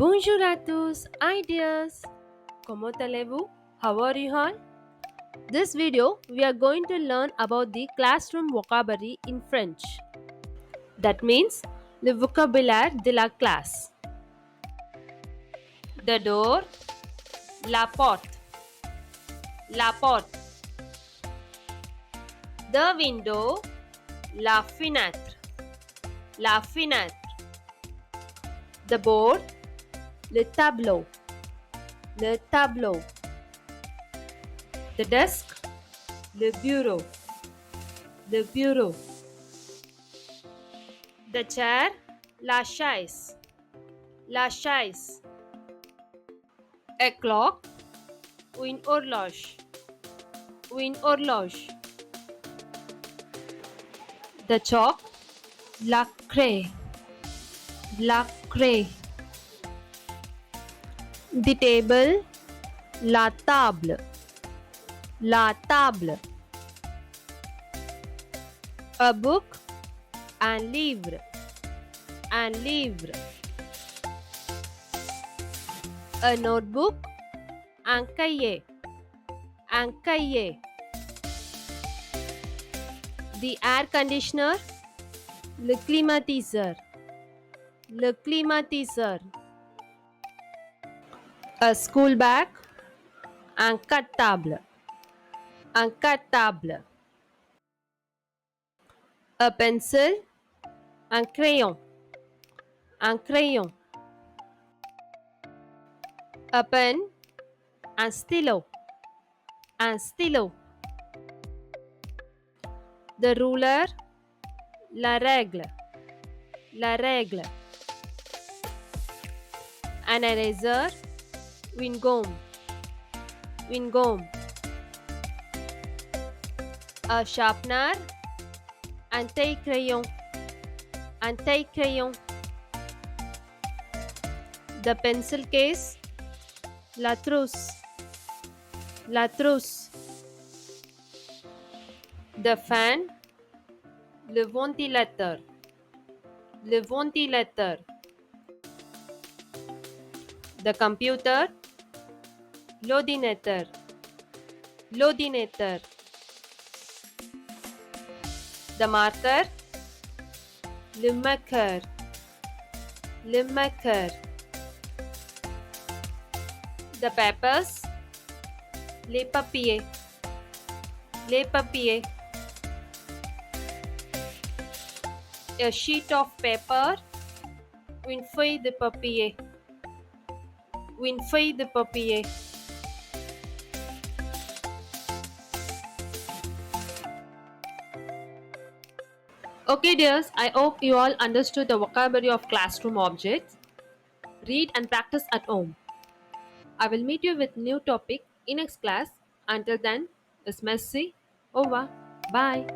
Bonjour à tous, hi dears. Comment allez-vous? How are you all? This video we are going to learn about the classroom vocabulary in French. That means le vocabulaire de la classe. The door, la porte, la porte. The window, la fenêtre, la fenêtre. The board, le tableau, le tableau. The desk, le bureau, le bureau. The chair, la chaise, la chaise. A clock, une horloge, une horloge. The chalk, la craie, la craie. The table, la table, la table. A book, un livre, un livre. A notebook, un cahier, un cahier. The air conditioner, le climatiseur, le climatiseur. A school bag, un cartable, un cartable. A pencil, un crayon, un crayon. A pen, un stylo, un stylo. The ruler, la règle, la règle. An eraser, une gomme, une gomme. A sharpener, un taille-crayon, un taille-crayon. The pencil case, la trousse, la trousse. The fan, le ventilateur, le ventilateur. The computer, l'ordinateur, l'ordinateur. The marker, le marqueur, le marqueur. The papers, les papiers, les papiers. A sheet of paper, une feuille de papier, une feuille de papier. Okay dears, I hope you all understood the vocabulary of classroom objects. Read and practice at home. I will meet you with new topic in next class. Until then, it's Messi. Over. Bye.